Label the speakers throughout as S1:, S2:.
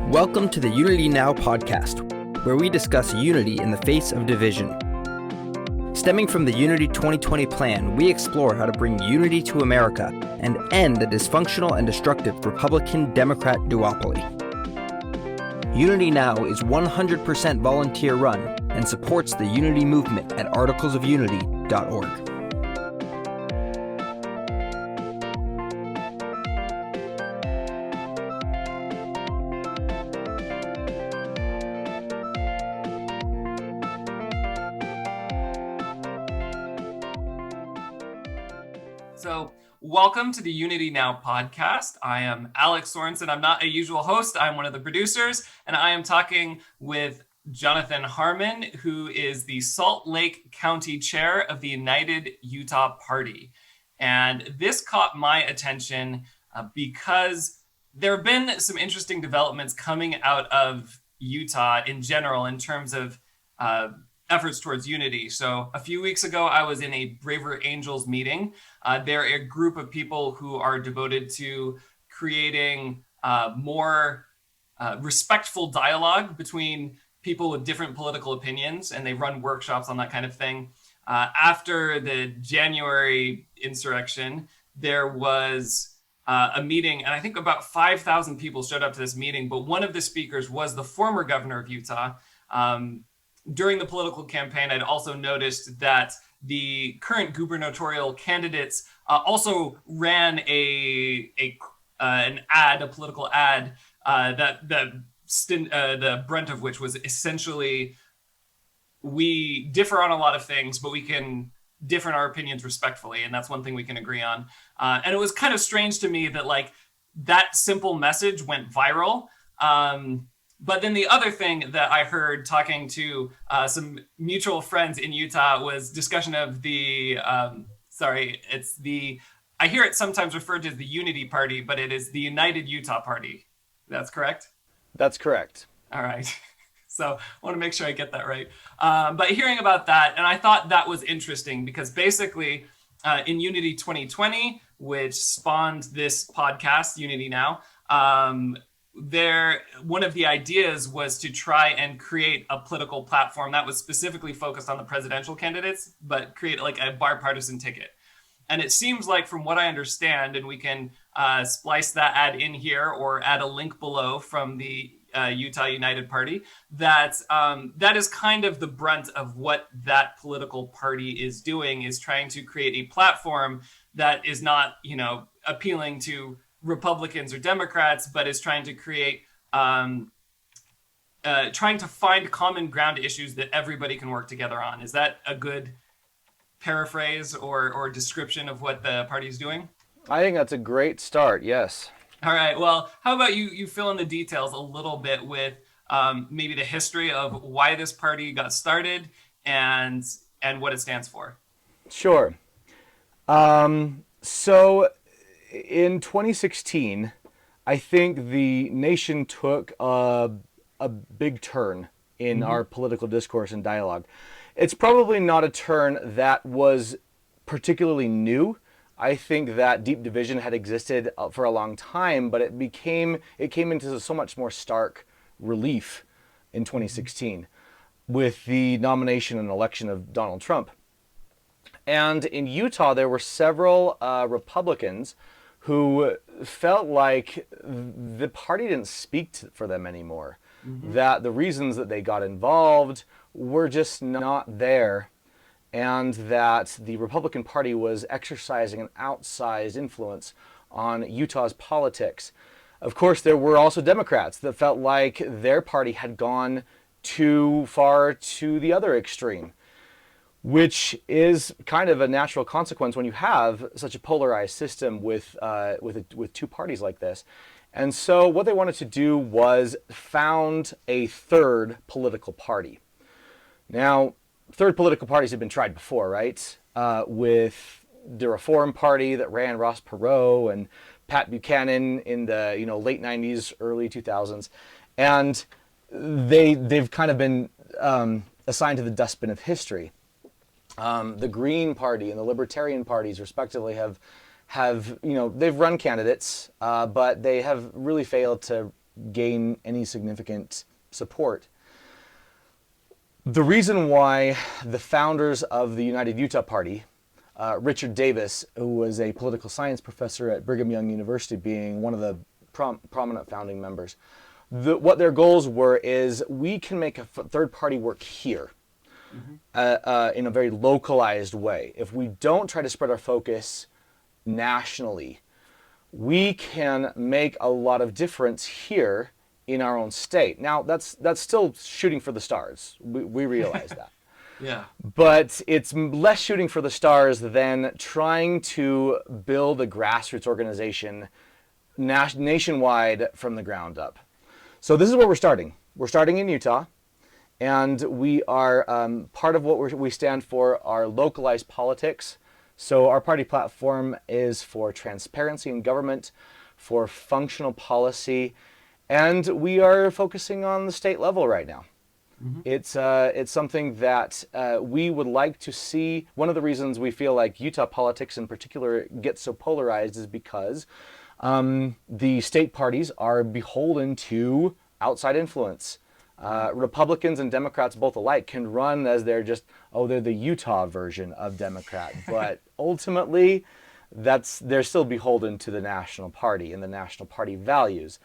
S1: Welcome to the UnityNow podcast, where we discuss unity in the face of division. Stemming from the Unity 2020 plan, we explore how to bring unity to America and end the dysfunctional and destructive Republican-Democrat duopoly. UnityNow is 100% volunteer run and supports the Unity movement at articlesofunity.org.
S2: So, welcome to the UnityNow podcast. I am Alec Sorenson. I'm not a usual host. I'm one of the producers, and I am talking with Jonathan Harmon, who is the Salt Lake County Chair of the United Utah Party. And this caught my attention because there have been some interesting developments coming out of Utah in general in terms of efforts towards unity. So a few weeks ago, I was in a Braver Angels meeting. They're a group of people who are devoted to creating more respectful dialogue between people with different political opinions, and they run workshops on that kind of thing. After the January insurrection, there was a meeting, and I think about 5,000 people showed up to this meeting, but one of the speakers was the former governor of Utah. During the political campaign, I'd also noticed that the current gubernatorial candidates also ran an ad, a political ad, the brunt of which was essentially, we differ on a lot of things, but we can differ in our opinions respectfully, and that's one thing we can agree on. And it was kind of strange to me that that simple message went viral. But then the other thing that I heard talking to some mutual friends in Utah was discussion of I hear it sometimes referred to as the Unity Party, but it is the United Utah Party. That's correct?
S3: That's correct.
S2: All right. So I want to make sure I get that right. But hearing about that, and I thought that was interesting because basically in Unity 2020, which spawned this podcast, UnityNow, one of the ideas was to try and create a political platform that was specifically focused on the presidential candidates, but create a bipartisan ticket. And it seems like, from what I understand, and we can splice that ad in here or add a link below from the Utah United Party, that is kind of the brunt of what that political party is doing, is trying to create a platform that is not, appealing to Republicans or Democrats, but is trying to create, trying to find common ground issues that everybody can work together on. Is that a good paraphrase or description of what the party is doing?
S3: I think that's a great start, yes.
S2: All right, well, how about you fill in the details a little bit with maybe the history of why this party got started and what it stands for?
S3: Sure. So in 2016, I think the nation took a big turn in our political discourse and dialogue. It's probably not a turn that was particularly new. I think that deep division had existed for a long time, but it came into so much more stark relief in 2016 with the nomination and election of Donald Trump. And in Utah, there were several Republicans who felt like the party didn't speak for them anymore, that the reasons that they got involved were just not there, and that the Republican Party was exercising an outsized influence on Utah's politics. Of course, there were also Democrats that felt like their party had gone too far to the other extreme, which is kind of a natural consequence when you have such a polarized system with two parties like this. And so what they wanted to do was found a third political party. Now, third political parties have been tried before, right? With the Reform Party that ran Ross Perot and Pat Buchanan in the late 90s, early 2000s. And they've kind of been assigned to the dustbin of history. The Green Party and the Libertarian parties, respectively, have they've run candidates, but they have really failed to gain any significant support. The reason why the founders of the United Utah Party, Richard Davis, who was a political science professor at Brigham Young University, being one of the prominent founding members, what their goals were is we can make a third party work here in a very localized way. If we don't try to spread our focus nationally, we can make a lot of difference here in our own state. Now, that's still shooting for the stars. We realize that.
S2: Yeah.
S3: But it's less shooting for the stars than trying to build a grassroots organization nationwide from the ground up. So this is where we're starting. We're starting in Utah, and we are part of what we stand for are localized politics. So our party platform is for transparency in government, for functional policy, and we are focusing on the state level right now. It's something that we would like to see. One of the reasons we feel like Utah politics in particular gets so polarized is because the state parties are beholden to outside influence. Republicans and Democrats both alike can run as they're the Utah version of Democrat, but ultimately they're still beholden to the national party and the national party values.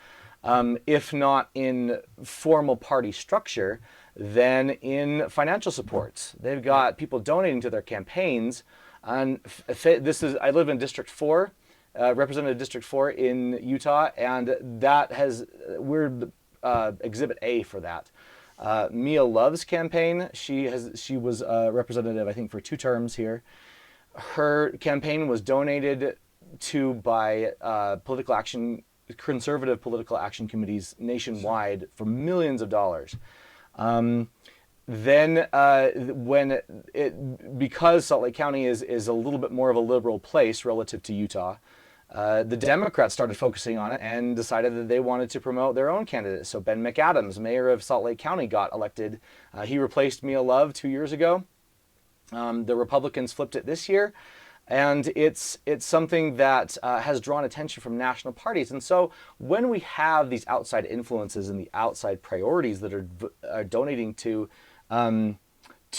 S3: If not in formal party structure, then in financial supports. They've got people donating to their campaigns. And I live in District 4, Representative District 4 in Utah, and we're Exhibit A for that. Mia Love's campaign, she was a representative, I think, for 2 terms here. Her campaign was donated to by conservative political action committees nationwide for millions of dollars. Because Salt Lake County is a little bit more of a liberal place relative to Utah, the Democrats started focusing on it and decided that they wanted to promote their own candidates. So Ben McAdams, mayor of Salt Lake County, got elected. He replaced Mia Love 2 years ago. The Republicans flipped it this year. And it's something that has drawn attention from national parties. And so when we have these outside influences and the outside priorities that are donating to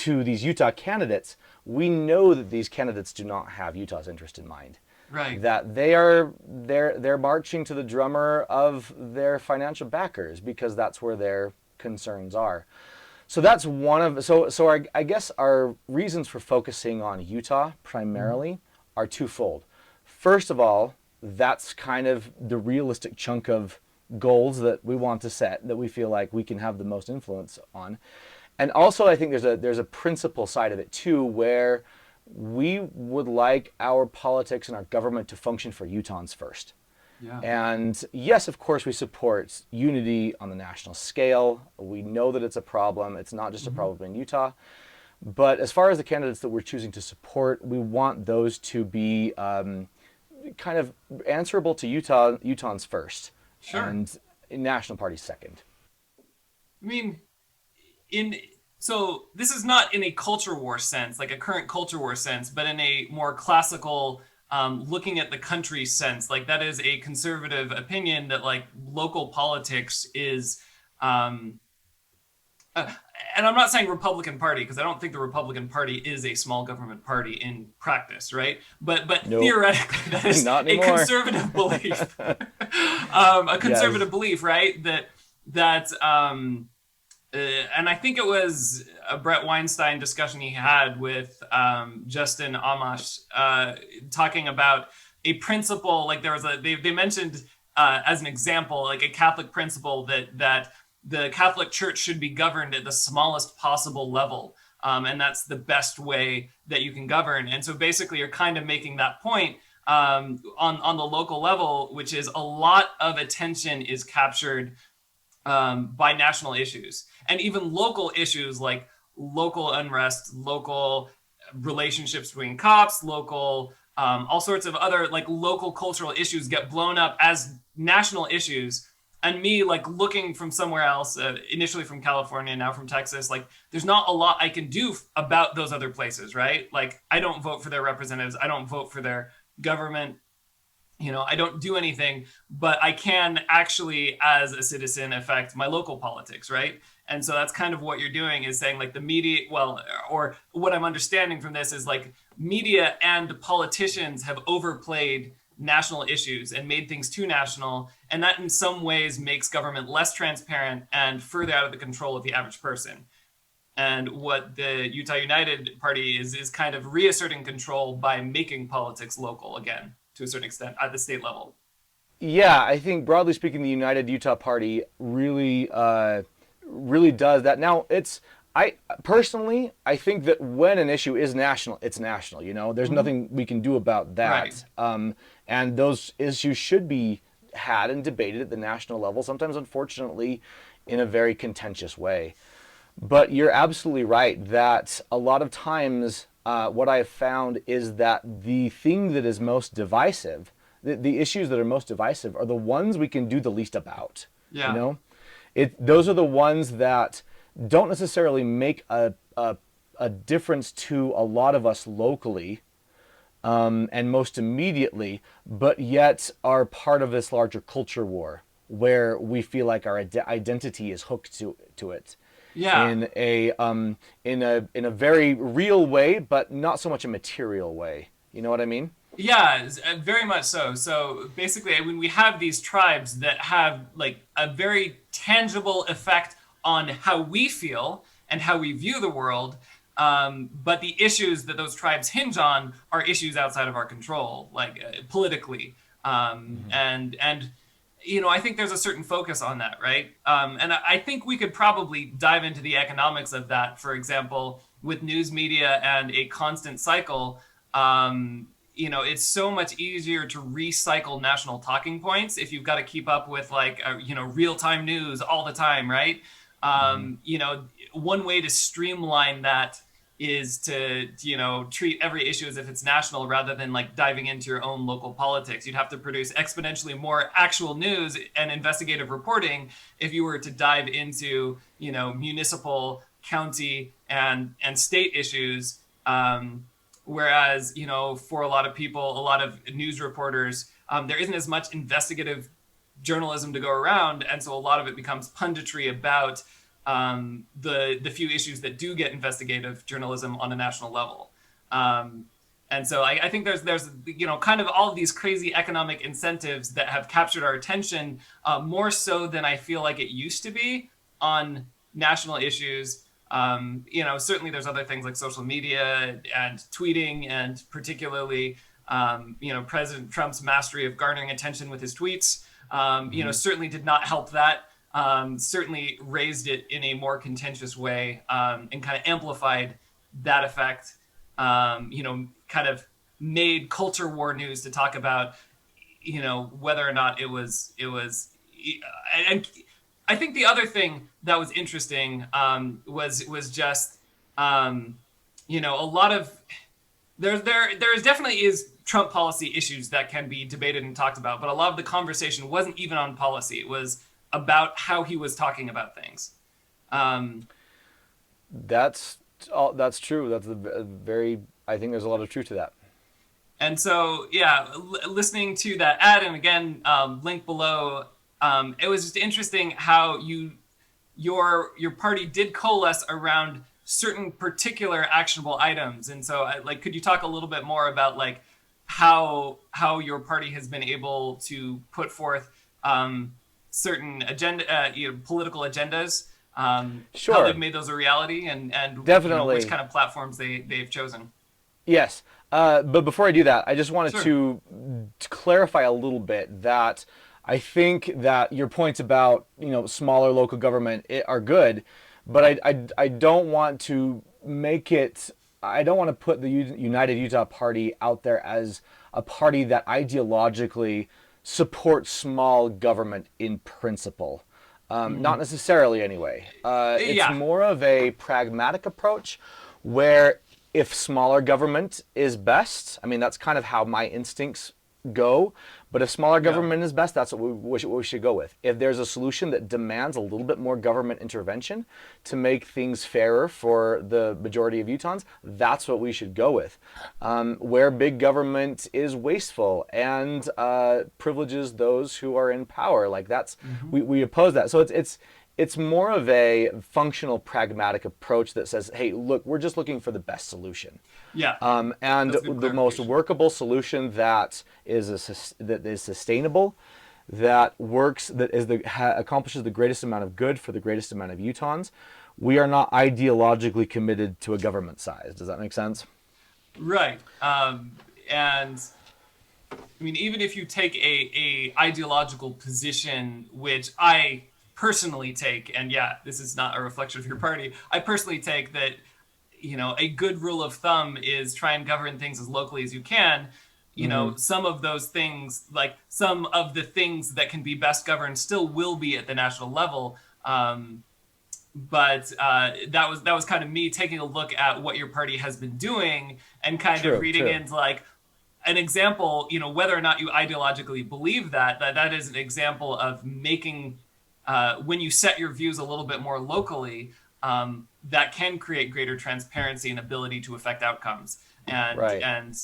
S3: these Utah candidates, we know that these candidates do not have Utah's interest in mind.
S2: Right.
S3: That they're marching to the drummer of their financial backers because that's where their concerns are. So that's one of I guess our reasons for focusing on Utah primarily are twofold. First of all, that's kind of the realistic chunk of goals that we want to set, that we feel like we can have the most influence on. And also I think there's a principle side of it too, where we would like our politics and our government to function for Utahns first.
S2: Yeah.
S3: And yes, of course, we support unity on the national scale. We know that it's a problem. It's not just a problem in Utah. But as far as the candidates that we're choosing to support, we want those to be kind of answerable to Utahns first.
S2: Sure.
S3: And national parties second.
S2: I mean, so this is not in a culture war sense, like a current culture war sense, but in a more classical looking at the country sense. Like that is a conservative opinion that like local politics is, and I'm not saying Republican Party, because I don't think the Republican Party is a small government party in practice, right? But nope. Theoretically, that is a conservative belief. A conservative belief, right? That and I think it was a Brett Weinstein discussion he had with Justin Amash talking about a principle, like there was they mentioned as an example, like a Catholic principle that the Catholic Church should be governed at the smallest possible level. And that's the best way that you can govern. And so basically you're kind of making that point on the local level, which is a lot of attention is captured by national issues, and even local issues like local unrest, local relationships between cops, local all sorts of other like local cultural issues get blown up as national issues. And me like looking from somewhere else, initially from California, now from Texas, like there's not a lot I can do about those other places, right? Like I don't vote for their representatives, I don't vote for their government. I don't do anything, but I can actually, as a citizen, affect my local politics, right? And so that's kind of what you're doing, is saying like the media, well, or what I'm understanding from this is like media and politicians have overplayed national issues and made things too national. And that in some ways makes government less transparent and further out of the control of the average person. And what the Utah United Party is kind of reasserting control by making politics local again, to a certain extent, at the state level.
S3: Yeah, I think broadly speaking, the United Utah Party really does that. Now, I personally, I think that when an issue is national, it's national. There's nothing we can do about that.
S2: Right.
S3: And those issues should be had and debated at the national level. Sometimes, unfortunately, in a very contentious way. But you're absolutely right that a lot of times, what I have found is that the thing that is most divisive, the issues that are most divisive, are the ones we can do the least about.
S2: Yeah.
S3: Those are the ones that don't necessarily make a difference to a lot of us locally, and most immediately, but yet are part of this larger culture war where we feel like our identity is hooked to it.
S2: Yeah.
S3: In a very real way, but not so much a material way. You know what I mean?
S2: Yeah, very much so. So basically, when we have these tribes that have like a very tangible effect on how we feel and how we view the world, but the issues that those tribes hinge on are issues outside of our control, like politically, and I think there's a certain focus on that, right? And I think we could probably dive into the economics of that. For example, with news media and a constant cycle. It's so much easier to recycle national talking points if you've got to keep up with like, real-time news all the time, right? One way to streamline that is to, treat every issue as if it's national rather than like diving into your own local politics. You'd have to produce exponentially more actual news and investigative reporting if you were to dive into, municipal, county, and state issues. Whereas, for a lot of people, a lot of news reporters, there isn't as much investigative journalism to go around. And so a lot of it becomes punditry about the few issues that do get investigative journalism on a national level. And so I think there's kind of all of these crazy economic incentives that have captured our attention more so than I feel like it used to be on national issues. Certainly there's other things like social media and tweeting, and particularly, President Trump's mastery of garnering attention with his tweets, certainly did not help that. Certainly raised it in a more contentious way, and kind of amplified that effect, kind of made culture war news to talk about, whether or not it was, and I think the other thing that was interesting was just a lot of there definitely is Trump policy issues that can be debated and talked about, but a lot of the conversation wasn't even on policy. It was about how he was talking about things.
S3: That's true. That's I think there's a lot of truth to that.
S2: And so, yeah, listening to that ad, and again, link below. It was just interesting how your party did coalesce around certain particular actionable items. And so, could you talk a little bit more about like how your party has been able to put forth certain political agendas?
S3: Sure.
S2: How they've made those a reality, and
S3: definitely
S2: which kind of platforms they've chosen.
S3: Yes, but before I do that, I just wanted
S2: Sure.
S3: to clarify a little bit that I think that your points about smaller local government are good, but I don't want to make it. I don't want to put the United Utah Party out there as a party that ideologically supports small government in principle. Not necessarily, anyway. It's more of a pragmatic approach, where if smaller government is best, I mean that's kind of how my instincts go. But if smaller government is best, that's what we should go with. If there's a solution that demands a little bit more government intervention to make things fairer for the majority of Utahns, that's what we should go with. Where big government is wasteful and privileges those who are in power, like that's we oppose that. So it's more of a functional, pragmatic approach that says, hey, look, we're just looking for the best solution.
S2: Yeah.
S3: And the most workable solution that is sustainable, that works, accomplishes the greatest amount of good for the greatest amount of Utahns. We are not ideologically committed to a government size. Does that make sense?
S2: Right. And I mean, even if you take a ideological position, which I personally take, and yeah, this is not a reflection of your party, I personally take that, you know, a good rule of thumb is try and govern things as locally as you can. You know, some of those things, like some of the things that can be best governed still will be at the national level. But that was kind of me taking a look at what your party has been doing and kind of reading into like an example, you know, whether or not you ideologically believe that is an example of making, when you set your views a little bit more locally, that can create greater transparency and ability to affect outcomes. And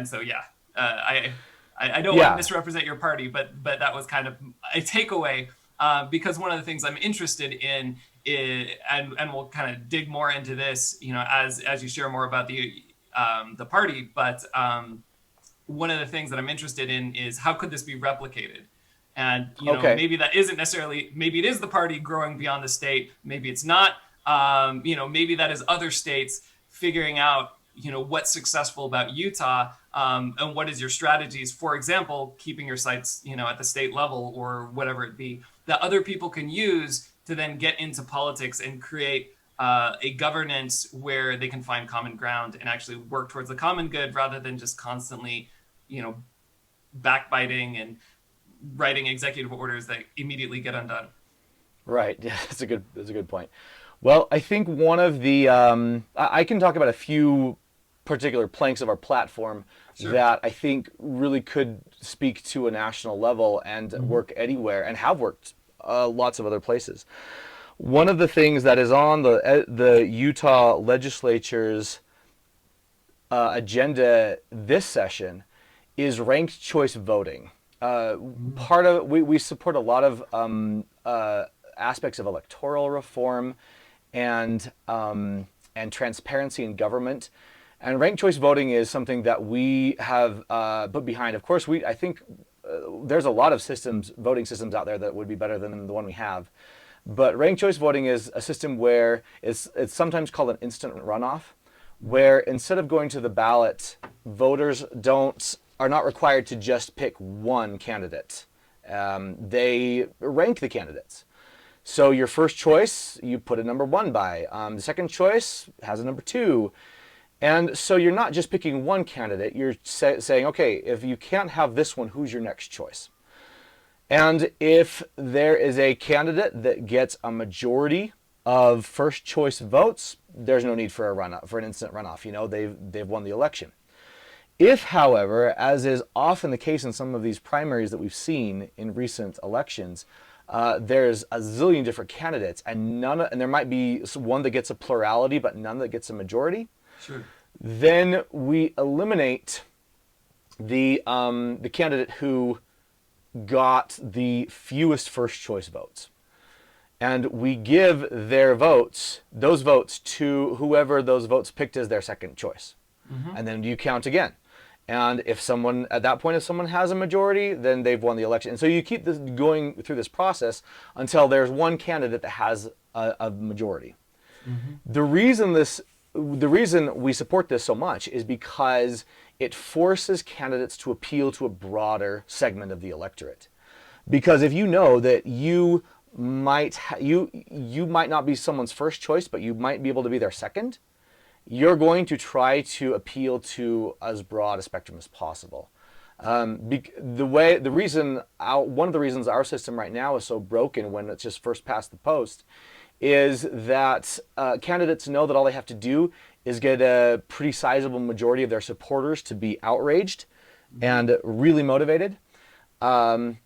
S2: so, yeah, I don't want to misrepresent your party, but that was kind of a takeaway, because one of the things I'm interested in is, and we'll kind of dig more into this, you know, as you share more about the party, but one of the things that I'm interested in is how could this be replicated? And, you know, maybe that isn't necessarily, maybe it is the party growing beyond the state, maybe it's not, you know, maybe that is other states figuring out, you know, what's successful about Utah, and what is your strategies, for example, keeping your sites, you know, at the state level or whatever it be, that other people can use to then get into politics and create a governance where they can find common ground and actually work towards the common good rather than just constantly, you know, backbiting and writing executive orders that immediately get undone.
S3: Right. Yeah, that's a good point. Well, I think one of the I can talk about a few particular planks of our platform that I think really could speak to a national level and work anywhere and have worked lots of other places. One of the things that is on the Utah legislature's agenda this session is ranked choice voting. Part of we support a lot of aspects of electoral reform and transparency in government, and ranked choice voting is something that we have put behind. Of course, I think there's a lot of voting systems out there that would be better than the one we have, but ranked choice voting is a system where it's sometimes called an instant runoff, where instead of going to the ballot, voters are not required to just pick one candidate. They rank the candidates. So your first choice, you put a number 1 by. The second choice has a number 2. And so you're not just picking one candidate, you're saying, okay, if you can't have this one, who's your next choice? And if there is a candidate that gets a majority of first choice votes, there's no need for an instant runoff. You know, they've won the election. If, however, as is often the case in some of these primaries that we've seen in recent elections, there's a zillion different candidates, and there might be one that gets a plurality, but none that gets a majority.
S2: Sure.
S3: Then we eliminate the candidate who got the fewest first choice votes, and we give those votes to whoever those votes picked as their second choice, and then you count again. And if someone has a majority, then they've won the election. And so you keep this going through this process until there's one candidate that has a majority. The reason we support this so much is because it forces candidates to appeal to a broader segment of the electorate. Because if you know that you might not be someone's first choice, but you might be able to be their second, you're going to try to appeal to as broad a spectrum as possible. One of the reasons our system right now is so broken when it's just first past the post is that candidates know that all they have to do is get a pretty sizable majority of their supporters to be outraged, and really motivated. And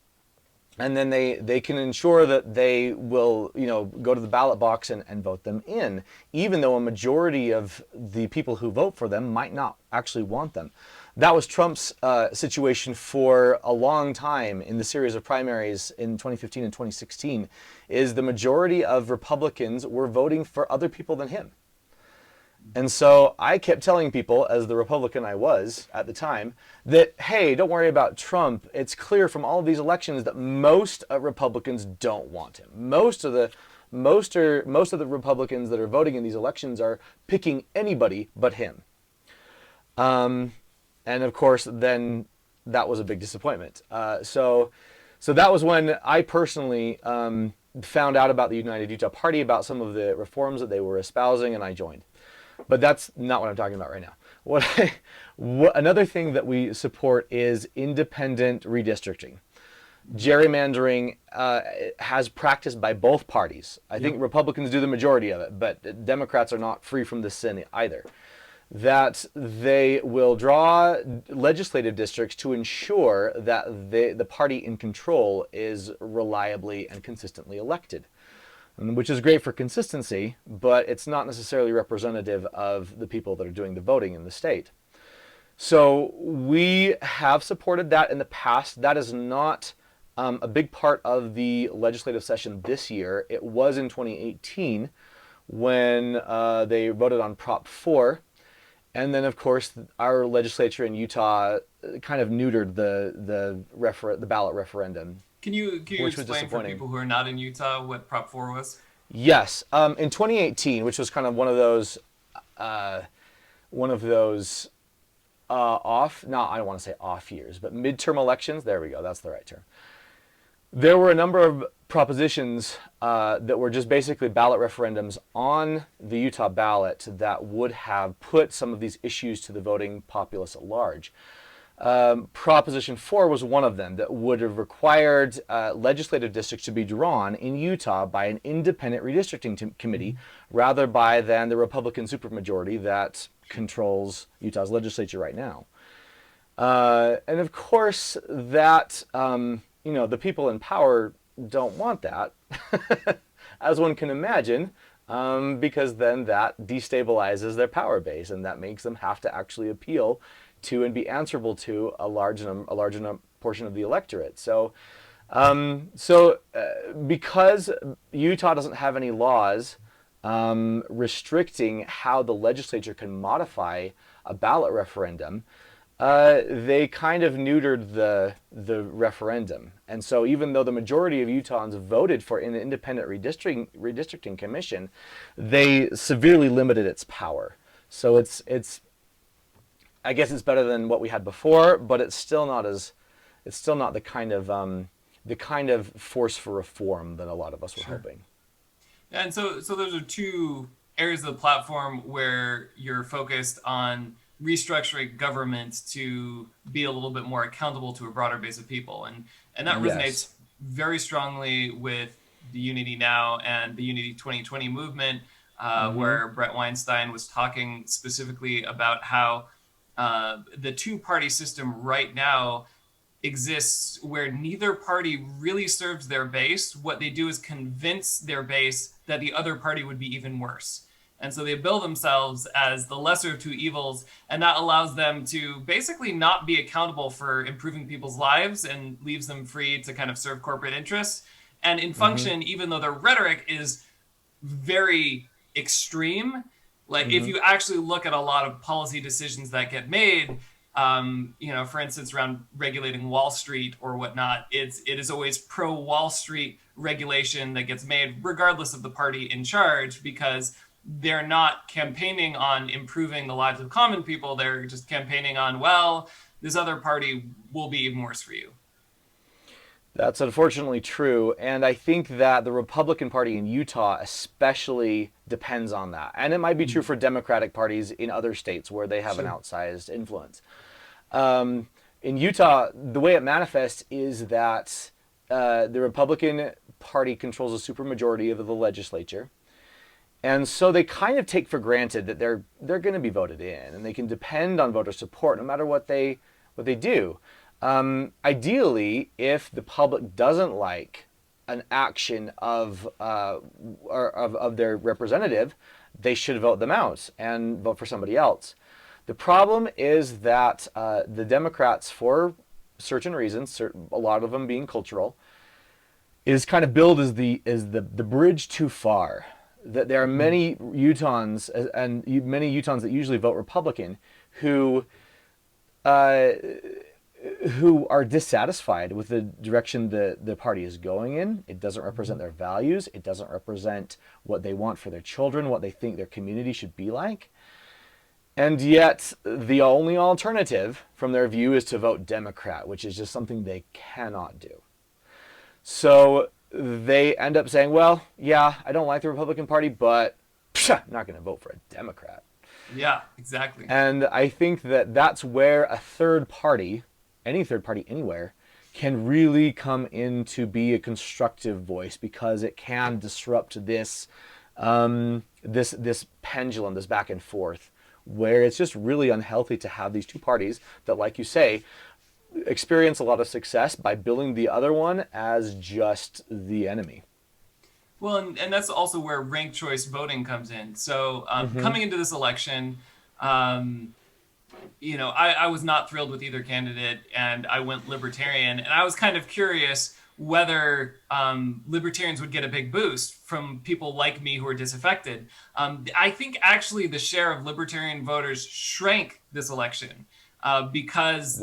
S3: then they can ensure that they will, go to the ballot box and vote them in, even though a majority of the people who vote for them might not actually want them. That was Trump's situation for a long time in the series of primaries in 2015 and 2016, is the majority of Republicans were voting for other people than him. And so I kept telling people, as the Republican I was at the time, that, hey, don't worry about Trump. It's clear from all of these elections that most Republicans don't want him. Most of the Republicans that are voting in these elections are picking anybody but him. And of course, then that was a big disappointment. So that was when I personally found out about the United Utah Party, about some of the reforms that they were espousing, and I joined. But that's not what I'm talking about right now. Another thing that we support is independent redistricting. Gerrymandering has practiced by both parties. I think Republicans do the majority of it, but Democrats are not free from this sin either. That they will draw legislative districts to ensure that the party in control is reliably and consistently elected, which is great for consistency, but it's not necessarily representative of the people that are doing the voting in the state. So we have supported that in the past. That is not a big part of the legislative session this year. It was in 2018 when they voted on Prop 4. And then, of course, our legislature in Utah kind of neutered the ballot referendum.
S2: Can you explain for people who are not in Utah what Prop 4 was?
S3: Yes. In 2018, which was kind of one of those I don't want to say off years, but midterm elections. There we go. That's the right term. There were a number of propositions that were just basically ballot referendums on the Utah ballot that would have put some of these issues to the voting populace at large. Proposition 4 was one of them that would have required legislative districts to be drawn in Utah by an independent redistricting committee rather than the Republican supermajority that controls Utah's legislature right now. And of course, that the people in power don't want that, as one can imagine, because then that destabilizes their power base, and that makes them have to actually appeal to and be answerable to a large portion of the electorate. So because Utah doesn't have any laws restricting how the legislature can modify a ballot referendum, they kind of neutered the referendum. And so even though the majority of Utahns voted for an independent redistricting commission, they severely limited its power. So it's I guess it's better than what we had before, but it's still not the kind of force for reform that a lot of us were hoping.
S2: And so those are two areas of the platform where you're focused on restructuring government to be a little bit more accountable to a broader base of people. And that resonates very strongly with the UnityNow and the Unity 2020 movement, where Brett Weinstein was talking specifically about how the two-party system right now exists where neither party really serves their base. What they do is convince their base that the other party would be even worse. And so they bill themselves as the lesser of two evils, and that allows them to basically not be accountable for improving people's lives and leaves them free to kind of serve corporate interests. And in function, even though their rhetoric is very extreme, like if you actually look at a lot of policy decisions that get made, for instance, around regulating Wall Street or whatnot, it is always pro Wall Street regulation that gets made regardless of the party in charge, because they're not campaigning on improving the lives of common people. They're just campaigning on, well, this other party will be even worse for you.
S3: That's unfortunately true. And I think that the Republican Party in Utah especially depends on that. And it might be true for Democratic parties in other states where they have an outsized influence. In Utah, the way it manifests is that the Republican Party controls a supermajority of the legislature. And so they kind of take for granted that they're going to be voted in, and they can depend on voter support no matter what they what they do. Ideally, if the public doesn't like an action of their representative, they should vote them out and vote for somebody else. The problem is that the Democrats, for certain reasons, a lot of them being cultural, is kind of billed as the bridge too far. That there are many Utahns that usually vote Republican who are dissatisfied with the direction the party is going in. It doesn't represent their values. It doesn't represent what they want for their children, what they think their community should be like. And yet, the only alternative from their view is to vote Democrat, which is just something they cannot do. So they end up saying, well, yeah, I don't like the Republican Party, but I'm not going to vote for a Democrat.
S2: Yeah, exactly.
S3: And I think that that's where a third party, any third party anywhere, can really come in to be a constructive voice, because it can disrupt this this pendulum, this back and forth, where it's just really unhealthy to have these two parties that, like you say, experience a lot of success by billing the other one as just the enemy.
S2: Well, and that's also where ranked choice voting comes in. So coming into this election, you know, I was not thrilled with either candidate, and I went Libertarian. And I was kind of curious whether Libertarians would get a big boost from people like me who are disaffected. I think actually the share of Libertarian voters shrank this election because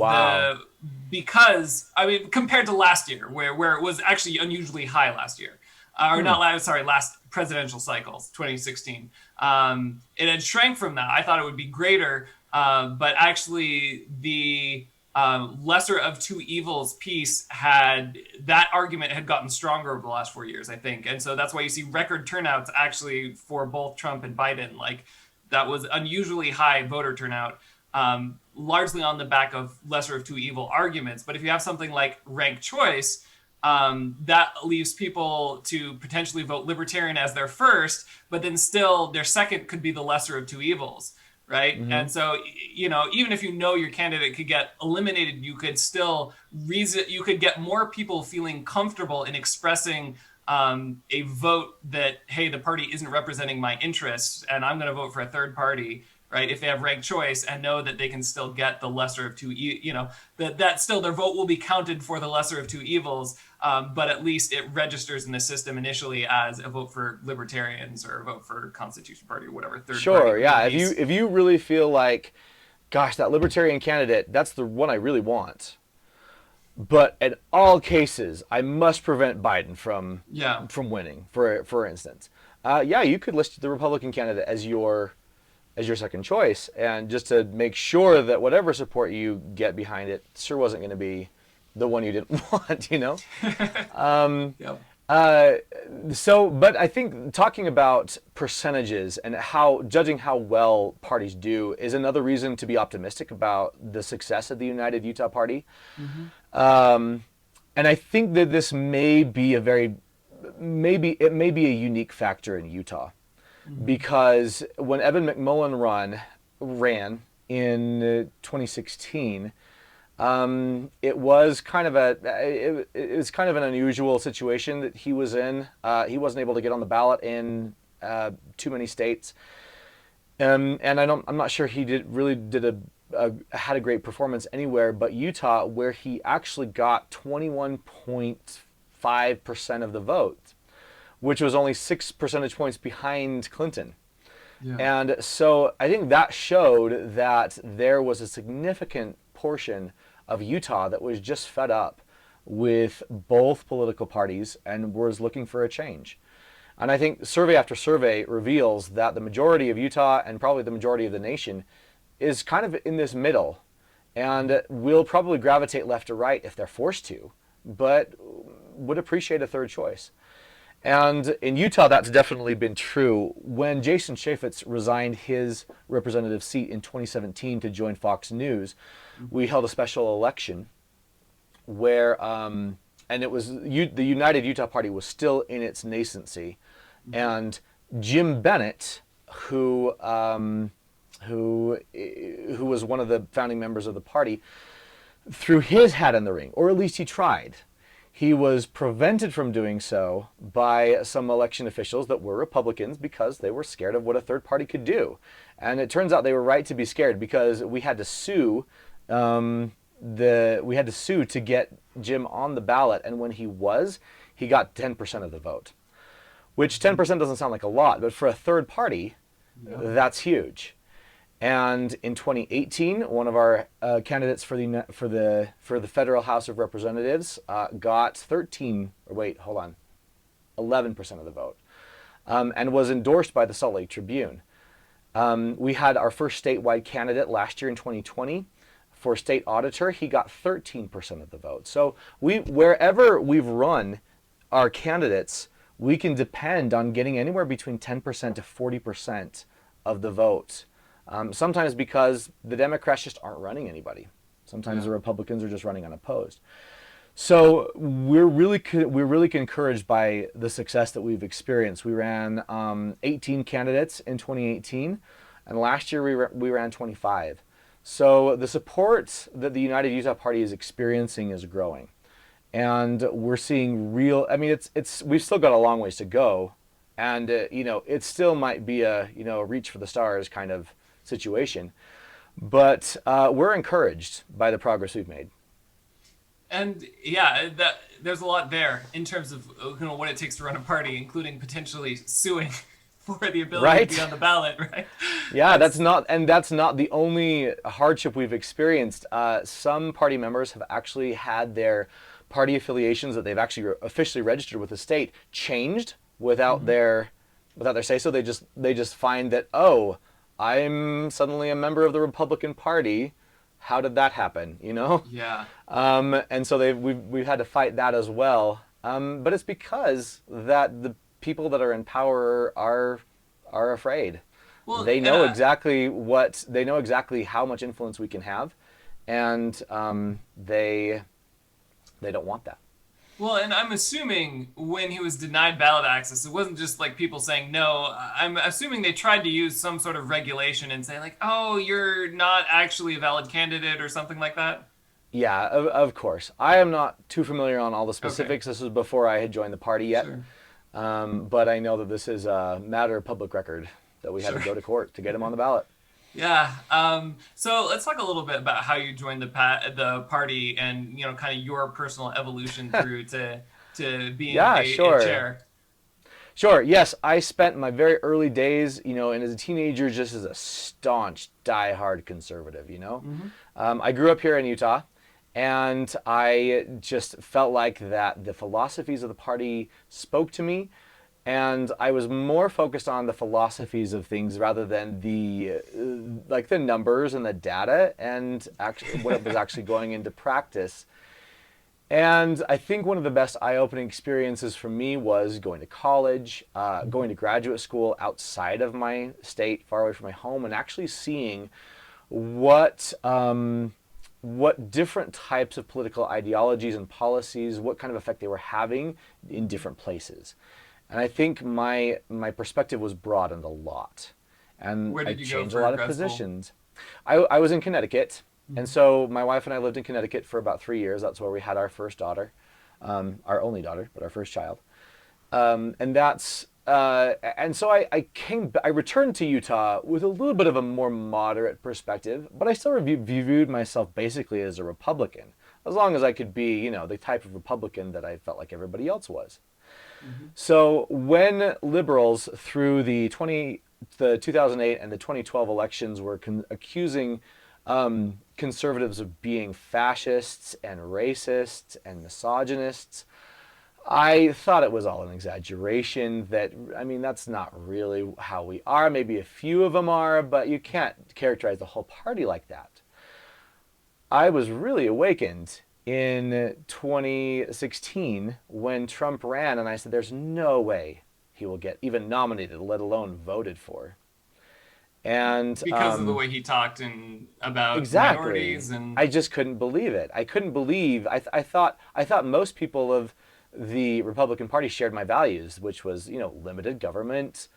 S2: because I mean, compared to last year, where it was actually unusually high last year. Last presidential cycles, 2016. It had shrank from that. I thought it would be greater, but actually the lesser of two evils piece that argument had gotten stronger over the last 4 years, I think. And so that's why you see record turnouts actually for both Trump and Biden. Like, that was unusually high voter turnout, largely on the back of lesser of two evil arguments. But if you have something like ranked choice, that leaves people to potentially vote Libertarian as their first, but then still their second could be the lesser of two evils, right? Mm-hmm. And so, you know, even if you know your candidate could get eliminated, you could still you could get more people feeling comfortable in expressing a vote that, hey, the party isn't representing my interests, and I'm going to vote for a third party, right? If they have ranked choice and know that they can still get the lesser of two, you know, that still their vote will be counted for the lesser of two evils, but at least it registers in the system initially as a vote for Libertarians or a vote for Constitution Party or whatever third party.
S3: Sure, yeah. If you really feel like, gosh, that Libertarian candidate, that's the one I really want, but in all cases, I must prevent Biden from winning, for instance. You could list the Republican candidate as your second choice, and just to make sure that whatever support you get behind it sure wasn't going to be the one you didn't want, you know? But I think talking about percentages and judging how well parties do is another reason to be optimistic about the success of the United Utah Party. Mm-hmm. And I think that this may be a unique factor in Utah. Because when Evan McMullen ran in 2016, it was kind of an unusual situation that he was in. He wasn't able to get on the ballot in too many states, and I'm not sure he had a great performance anywhere but Utah, where he actually got 21.5% of the vote, which was only 6 percentage points behind Clinton. Yeah. And so I think that showed that there was a significant portion of Utah that was just fed up with both political parties and was looking for a change. And I think survey after survey reveals that the majority of Utah, and probably the majority of the nation, is kind of in this middle and will probably gravitate left or right if they're forced to, but would appreciate a third choice. And in Utah, that's definitely been true. When Jason Chaffetz resigned his representative seat in 2017 to join Fox News, we held a special election where, and it was the United Utah Party was still in its nascency, and Jim Bennett, who was one of the founding members of the party, threw his hat in the ring, or at least he tried. He was prevented from doing so by some election officials that were Republicans because they were scared of what a third party could do. And it turns out they were right to be scared, because we had to sue to get Jim on the ballot, and when he got 10% of the vote, which 10% doesn't sound like a lot, but for a third party, that's huge. And in 2018, one of our candidates for the Federal House of Representatives got 11% of the vote, and was endorsed by the Salt Lake Tribune. We had our first statewide candidate last year in 2020. For state auditor, he got 13% of the vote. So wherever we've run our candidates, we can depend on getting anywhere between 10% to 40% of the vote. Sometimes because the Democrats just aren't running anybody. Sometimes the Republicans are just running unopposed. So we're really encouraged by the success that we've experienced. We ran 18 candidates in 2018, and last year we ran 25. So the support that the United Utah Party is experiencing is growing, and we're seeing real. I mean, we've still got a long ways to go, and it still might be a reach for the stars kind of situation, but we're encouraged by the progress we've made.
S2: And there's a lot there in terms of what it takes to run a party, including potentially suing for the ability to be on the ballot, right?
S3: Yeah, that's not the only hardship we've experienced. Some party members have actually had their party affiliations that they've actually officially registered with the state changed without their say so. They just find that, oh, I'm suddenly a member of the Republican Party. How did that happen?
S2: Yeah.
S3: And so we've had to fight that as well. But it's because that the people that are in power are afraid. Well, they know exactly how much influence we can have, and they don't want that.
S2: Well, and I'm assuming when he was denied ballot access, it wasn't just like people saying no. I'm assuming they tried to use some sort of regulation and say like, oh, you're not actually a valid candidate or something like that.
S3: Yeah, of course. I am not too familiar on all the specifics. Okay. This was before I had joined the party yet. Sure. But I know that this is a matter of public record that we had to go to court to get him on the ballot.
S2: Yeah. So let's talk a little bit about how you joined the party and kind of your personal evolution through to being a chair.
S3: Sure. Yes, I spent my very early days, and as a teenager, just as a staunch, diehard conservative. I grew up here in Utah, and I just felt like that the philosophies of the party spoke to me. And I was more focused on the philosophies of things rather than the numbers and the data and actually what was actually going into practice. And I think one of the best eye-opening experiences for me was going to college, going to graduate school outside of my state, far away from my home, and actually seeing what different types of political ideologies and policies, what kind of effect they were having in different places. And I think my perspective was broadened a lot. And
S2: where did you
S3: changed
S2: go for
S3: a lot of positions. I was in Connecticut. Mm-hmm. And so my wife and I lived in Connecticut for about 3 years. That's where we had our first daughter, our only daughter, but our first child. And so I returned to Utah with a little bit of a more moderate perspective, but I still viewed myself basically as a Republican, as long as I could be, the type of Republican that I felt like everybody else was. Mm-hmm. So when liberals through the 2008 and the 2012 elections were accusing conservatives of being fascists and racists and misogynists, I thought it was all an exaggeration. That's not really how we are. Maybe a few of them are, but you can't characterize the whole party like that. I was really awakened in 2016 when Trump ran, and I said, there's no way he will get even nominated, let alone voted for. And
S2: because of the way he talked about minorities, and
S3: I just couldn't believe it. I couldn't believe. I thought most people of the Republican Party shared my values, which was, limited government,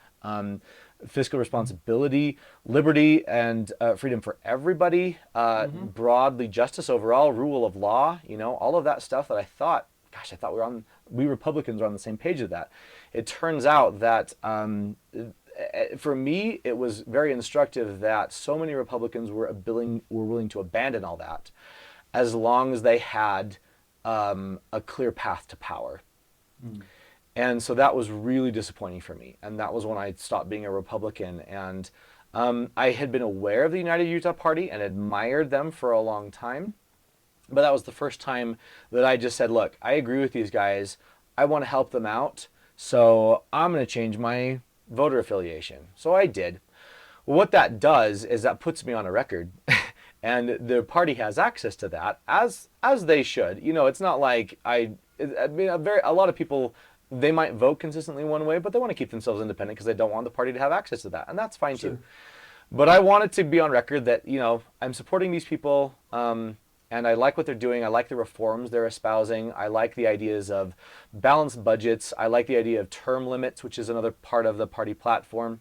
S3: fiscal responsibility, liberty, and freedom for everybody, broadly justice overall, rule of law, all of that stuff that I thought we Republicans were on the same page with that. It turns out that for me, it was very instructive that so many Republicans were willing to abandon all that as long as they had a clear path to power. And so that was really disappointing for me. And that was when I stopped being a Republican. And I had been aware of the United Utah Party and admired them for a long time. But that was the first time that I just said, look, I agree with these guys. I want to help them out. So I'm going to change my voter affiliation. So I did. What that does is that puts me on a record. And the party has access to that, as they should. It's not like a lot of people, they might vote consistently one way, but they want to keep themselves independent because they don't want the party to have access to that. And that's fine too. But I wanted to be on record that, I'm supporting these people, and I like what they're doing. I like the reforms they're espousing. I like the ideas of balanced budgets. I like the idea of term limits, which is another part of the party platform.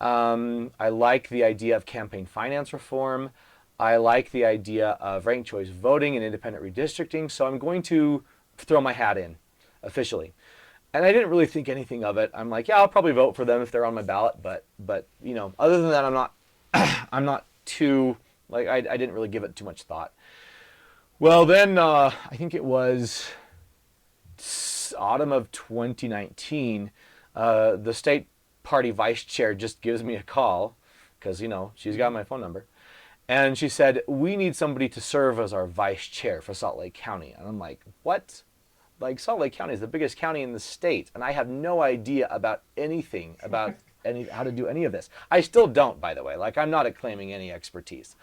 S3: I like the idea of campaign finance reform. I like the idea of ranked choice voting and independent redistricting. So I'm going to throw my hat in officially. And I didn't really think anything of it. I'm like, yeah, I'll probably vote for them if they're on my ballot. But other than that, I'm not too, I didn't really give it too much thought. Well, then I think it was autumn of 2019, the state party vice chair just gives me a call because, she's got my phone number. And she said, we need somebody to serve as our vice chair for Salt Lake County. And I'm like, what? Like, Salt Lake County is the biggest county in the state, and I have no idea about anything about how to do any of this. I still don't, by the way. I'm not claiming any expertise.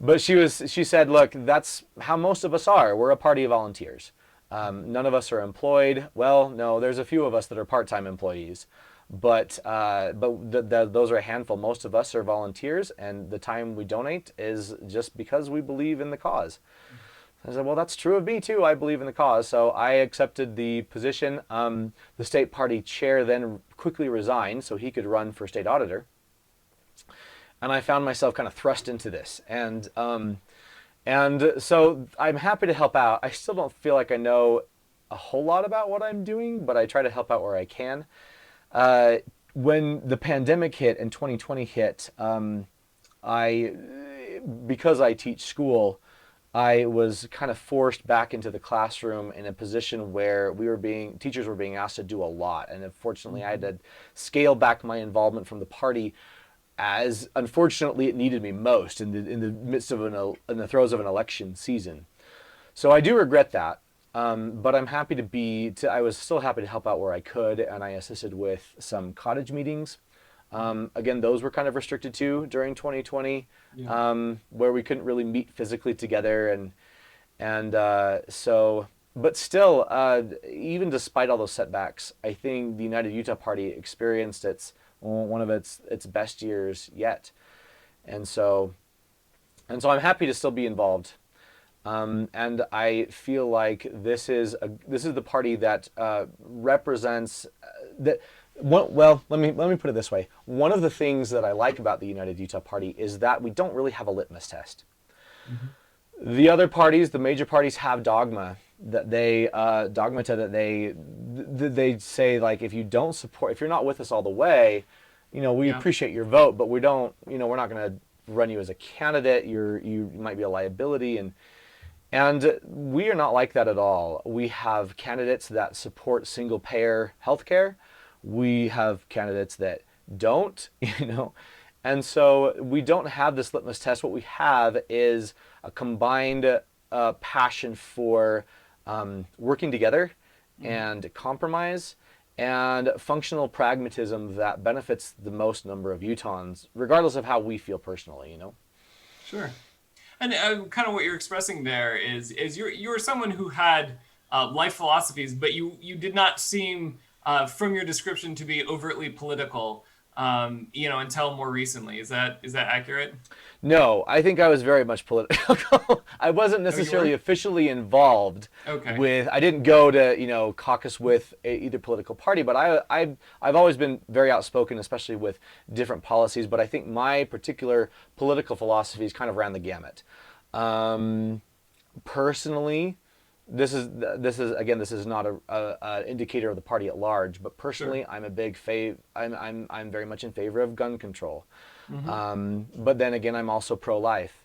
S3: But she said, look, that's how most of us are. We're a party of volunteers. None of us are employed. Well, no, there's a few of us that are part-time employees. But those are a handful. Most of us are volunteers, and the time we donate is just because we believe in the cause. I said, well, that's true of me too. I believe in the cause. So I accepted the position. The state party chair then quickly resigned so he could run for state auditor. And I found myself kind of thrust into this. And so I'm happy to help out. I still don't feel like I know a whole lot about what I'm doing, but I try to help out where I can. When the pandemic hit and 2020 hit, because I teach school, I was kind of forced back into the classroom in a position where teachers were being asked to do a lot. And unfortunately, I had to scale back my involvement from the party as unfortunately it needed me most in the midst of in the throes of an election season. So I do regret that. But I'm happy I was still happy to help out where I could, and I assisted with some cottage meetings. Again, those were kind of restricted too during 2020, where we couldn't really meet physically together, but still, even despite all those setbacks, I think the United Utah Party experienced one of its best years yet, and so I'm happy to still be involved. And I feel like this is the party that represents that. Well, let me put it this way. One of the things that I like about the United Utah Party is that we don't really have a litmus test. The other parties, the major parties, have dogmata that they say, like, if you're not with us all the way, we appreciate your vote, but we don't, we're not going to run you as a candidate. You might be a liability, and we are not like that at all. We have candidates that support single-payer healthcare. We have candidates that don't, and so we don't have this litmus test. What we have is a combined passion for working together and compromise and functional pragmatism that benefits the most number of Utahns, regardless of how we feel personally,
S2: Sure. And kind of what you're expressing there is you're someone who had life philosophies, but you did not seem, from your description, to be overtly political. until more recently. Is that accurate?
S3: No, I think I was very much political. I wasn't necessarily officially involved
S2: Okay.
S3: with. I didn't go to caucus with either political party, but I've always been very outspoken, especially with different policies. But I think my particular political philosophies kind of ran the gamut. Personally, this is not a indicator of the party at large, but personally,
S2: Sure.
S3: I'm a big I'm very much in favor of gun control.
S2: Mm-hmm.
S3: But then again, I'm also pro-life.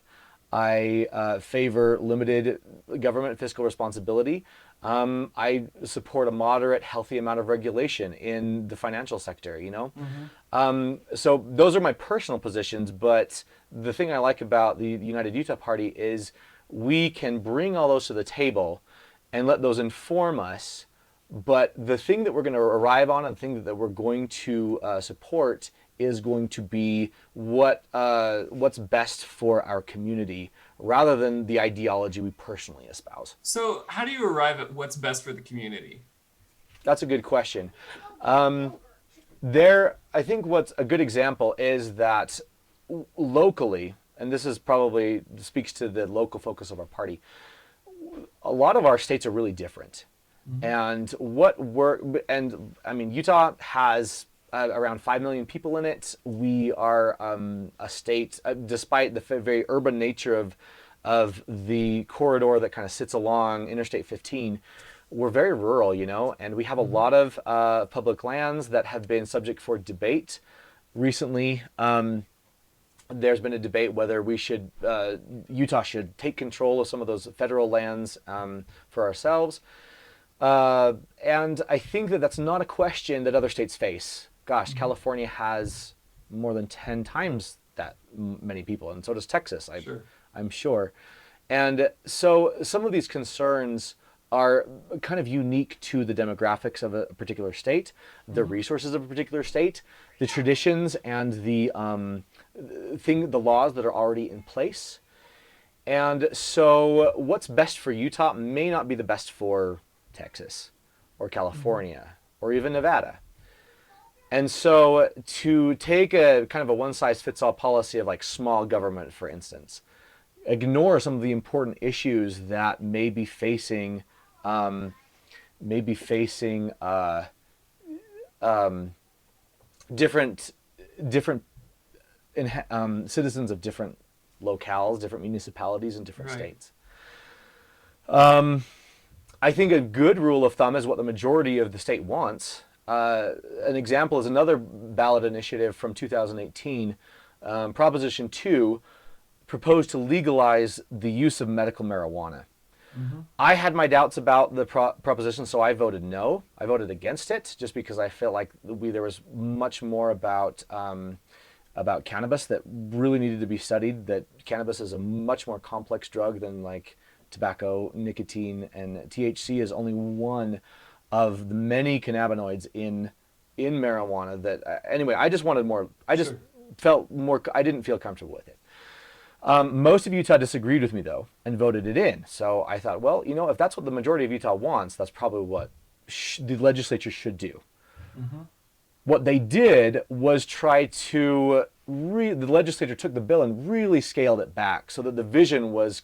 S3: I favor limited government fiscal responsibility. I support a moderate, healthy amount of regulation in the financial sector, So those are my personal positions, but the thing I like about the United Utah Party is we can bring all those to the table and let those inform us. But the thing that we're going to arrive on and the thing that we're going to support is going to be what's best for our community rather than the ideology we personally espouse.
S2: So how do you arrive at what's best for the community?
S3: That's a good question. I think what's a good example is that locally, and this is probably speaks to the local focus of our party, a lot of our states are really different. Mm-hmm. And Utah has around 5 million people in it. We are a state, despite the very urban nature of the corridor that kind of sits along Interstate 15, we're very rural, and we have a lot of public lands that have been subject for debate. Recently, there's been a debate whether Utah should take control of some of those federal lands for ourselves. And I think that that's not a question that other states face. Gosh, mm-hmm. California has more than 10 times that many people, and so does Texas, I'm sure. And so some of these concerns are kind of unique to the demographics of a particular state, the mm-hmm. resources of a particular state, the traditions and the laws that are already in place. And so what's best for Utah may not be the best for Texas or California mm-hmm. or even Nevada. And so to take a kind of a one-size-fits-all policy of like small government, for instance, ignore some of the important issues that may be facing different citizens of different locales, different municipalities in different states. I think a good rule of thumb is what the majority of the state wants. An example is another ballot initiative from 2018. Proposition 2 proposed to legalize the use of medical marijuana. Mm-hmm. I had my doubts about the proposition, so I voted no. I voted against it just because I felt like there was much more about cannabis that really needed to be studied, that cannabis is a much more complex drug than like tobacco, nicotine, and THC is only one of the many cannabinoids in marijuana that, anyway, I just wanted more, felt more, I didn't feel comfortable with it. Most of Utah disagreed with me though and voted it in. So I thought, well, if that's what the majority of Utah wants, that's probably what the legislature should do. Mm-hmm. What they did was try to, the legislature took the bill and really scaled it back so that the vision was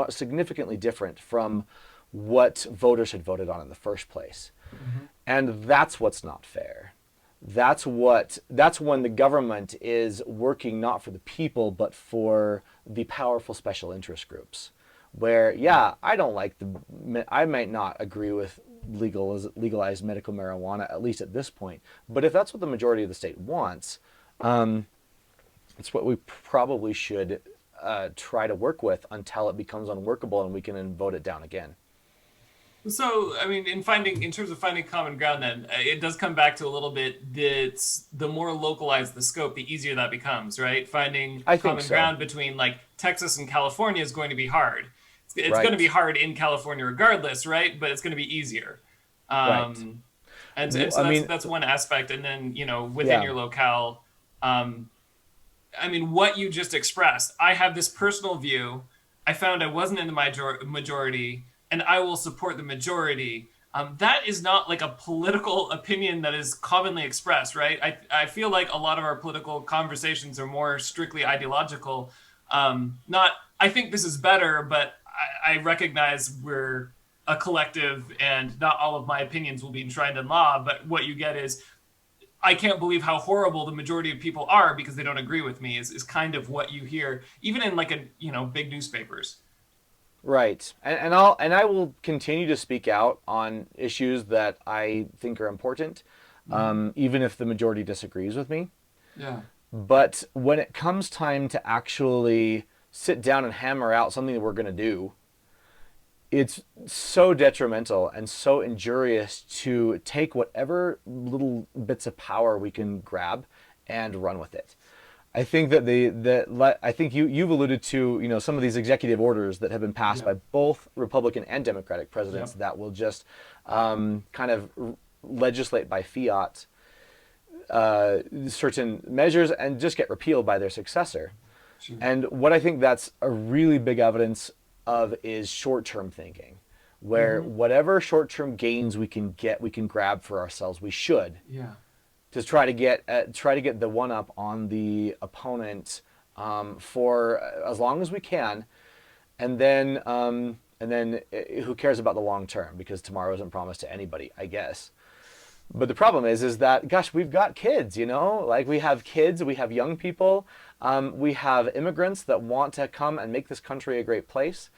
S3: significantly different from what voters had voted on in the first place. Mm-hmm. And that's what's not fair. That's when the government is working not for the people, but for the powerful special interest groups. Where, I might not agree with legalized medical marijuana, at least at this point. But if that's what the majority of the state wants, it's what we probably should try to work with until it becomes unworkable and we can then vote it down again.
S2: So, I mean, in terms of finding common ground, then it does come back to a little bit that the more localized the scope, the easier that becomes, right? Finding common ground between like Texas and California is going to be hard. It's going to be hard in California regardless, right? But it's going to be easier.
S3: Right.
S2: And so that's one aspect. And then, within your locale, what you just expressed, I have this personal view. I found I wasn't in the majority, and I will support the majority that is not like a political opinion that is commonly expressed, right? I feel like a lot of our political conversations are more strictly ideological. Not, I think this is better, but I recognize we're a collective and not all of my opinions will be enshrined in law. But what you get is, I can't believe how horrible the majority of people are because they don't agree with me is kind of what you hear, even in like big newspapers.
S3: Right. And I will continue to speak out on issues that I think are important, even if the majority disagrees with me.
S2: Yeah.
S3: But when it comes time to actually sit down and hammer out something that we're going to do, it's so detrimental and so injurious to take whatever little bits of power we can grab and run with it. I think that I think you've alluded to some of these executive orders that have been passed by both Republican and Democratic presidents that will just kind of legislate by fiat certain measures and just get repealed by their successor. Sure. And what I think that's a really big evidence of is short-term thinking, where whatever short-term gains we can get, we can grab for ourselves. We should. Yeah. To try to get the one up on the opponent for as long as we can, and then who cares about the long term, because tomorrow isn't promised to anybody, I guess. But the problem is that, gosh, we've got kids, like we have kids, we have young people, we have immigrants that want to come and make this country a great place,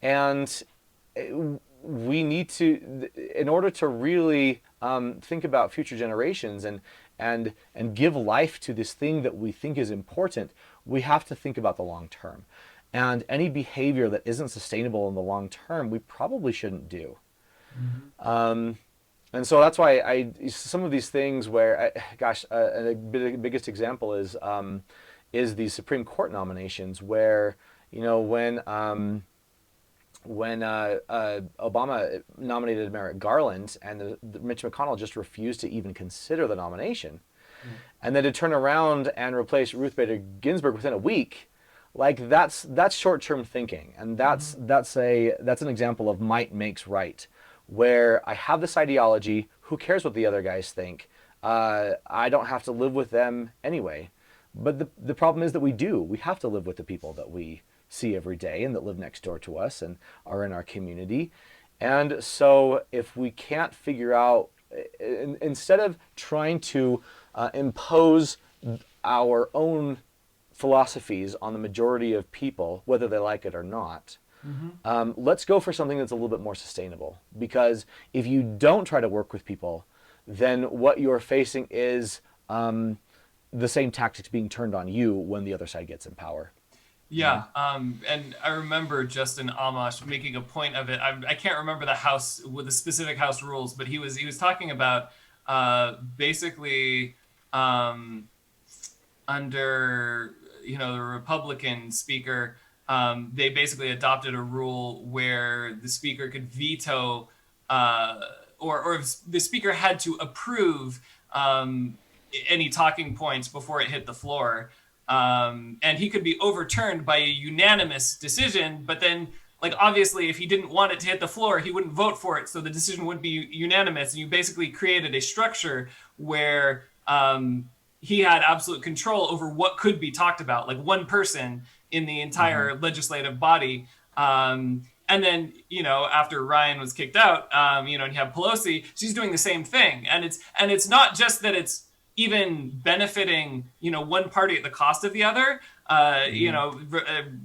S3: and we need to, in order to really think about future generations and give life to this thing that we think is important, we have to think about the long term. And any behavior that isn't sustainable in the long term, we probably shouldn't do. And so that's why some of these things where, the biggest example is the Supreme Court nominations, where when Obama nominated Merrick Garland and Mitch McConnell just refused to even consider the nomination, and then to turn around and replace Ruth Bader Ginsburg within a week, like that's short-term thinking, and that's an example of might makes right, where I have this ideology, who cares what the other guys think? I don't have to live with them anyway. But the problem is that we have to live with the people that we see every day and that live next door to us and are in our community. And so if we can't figure out, instead of trying to impose our own philosophies on the majority of people, whether they like it or not, let's go for something that's a little bit more sustainable. Because if you don't try to work with people, then what you're facing is the same tactics being turned on you when the other side gets in power.
S2: Yeah, and I remember Justin Amash making a point of it. I can't remember the specific House rules, but he was talking about basically under the Republican speaker, they basically adopted a rule where the speaker could veto or if the speaker had to approve any talking points before it hit the floor. And he could be overturned by a unanimous decision, but then, like, obviously, if he didn't want it to hit the floor, he wouldn't vote for it, so the decision wouldn't be unanimous. And you basically created a structure where he had absolute control over what could be talked about, like one person in the entire legislative body. And then, after Ryan was kicked out, and you have Pelosi, she's doing the same thing. And it's not just that it's even benefiting, one party at the cost of the other.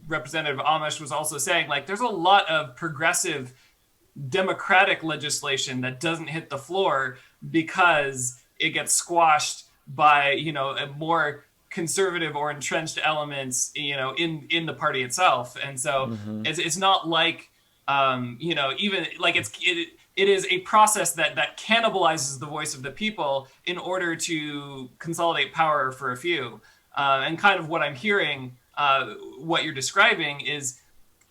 S2: Representative Amish was also saying, like, there's a lot of progressive democratic legislation that doesn't hit the floor because it gets squashed by, a more conservative or entrenched elements, in the party itself. And so it's not like, even like it is a process that cannibalizes the voice of the people in order to consolidate power for a few. And kind of what I'm hearing, what you're describing is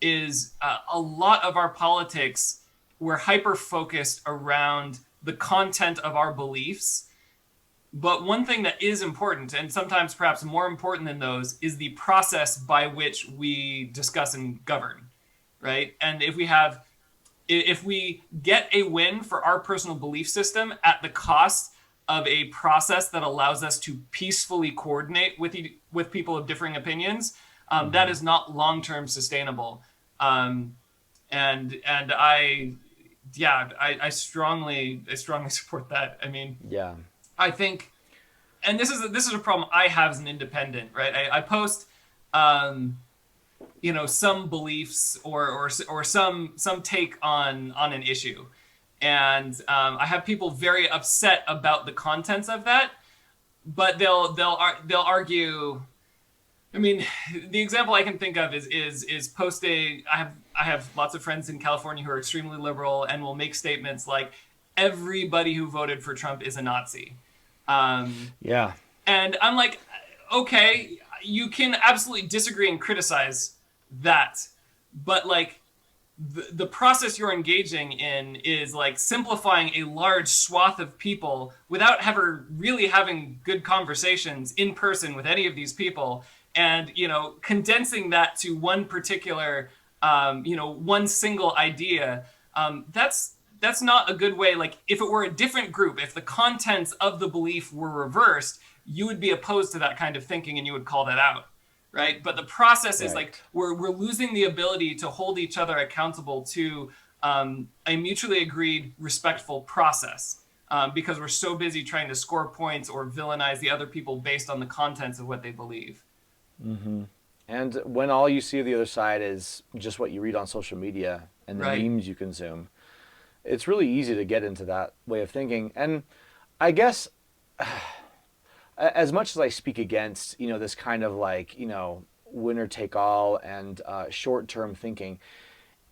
S2: a lot of our politics, we're hyper-focused around the content of our beliefs. But one thing that is important, and sometimes perhaps more important than those, is the process by which we discuss and govern, right? And if we have if we get a win for our personal belief system at the cost of a process that allows us to peacefully coordinate with people of differing opinions, that is not long-term sustainable. And I strongly support that. I mean,
S3: Yeah.
S2: I think, and this is a problem I have as an independent, right? I post, some beliefs or some take on an issue, and I have people very upset about the contents of that, but they'll argue. I mean, the example I can think of is posting. I have lots of friends in California who are extremely liberal and will make statements like, "Everybody who voted for Trump is a Nazi."
S3: Yeah.
S2: And I'm like, okay, you can absolutely disagree and criticize that, but like the process you're engaging in is like simplifying a large swath of people without ever really having good conversations in person with any of these people, and condensing that to one particular one single idea. That's not a good way. Like, if it were a different group, if the contents of the belief were reversed, you would be opposed to that kind of thinking and you would call that out, right? But the process is like we're losing the ability to hold each other accountable to a mutually agreed, respectful process, because we're so busy trying to score points or villainize the other people based on the contents of what they believe.
S3: Mm-hmm. And when all you see of the other side is just what you read on social media and the memes you consume, it's really easy to get into that way of thinking. And I guess as much as I speak against, this kind of like, winner take all and short-term thinking,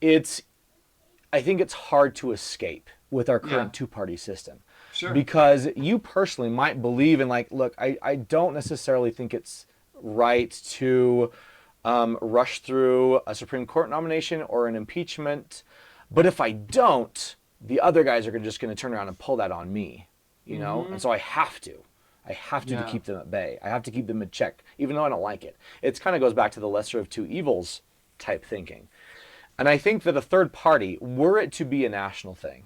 S3: I think it's hard to escape with our current two-party system.
S2: Sure.
S3: Because you personally might believe in, like, look, I don't necessarily think it's right to rush through a Supreme Court nomination or an impeachment, but if I don't, the other guys are just going to turn around and pull that on me, and so I have to keep them at bay. I have to keep them in check, even though I don't like it. It kind of goes back to the lesser of two evils type thinking. And I think that a third party, were it to be a national thing,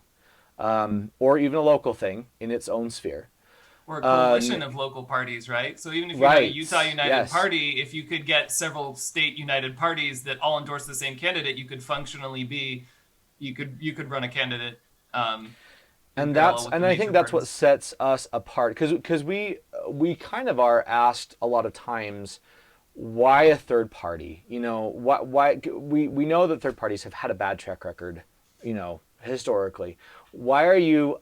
S3: or even a local thing in its own sphere,
S2: or a coalition of local parties, right? So even if you had a Utah United Party, if you could get several state united parties that all endorse the same candidate, you could functionally be, you could run a candidate. And
S3: I think that's what sets us apart, because we kind of are asked a lot of times, why a third party? Why we know that third parties have had a bad track record, historically. Why are you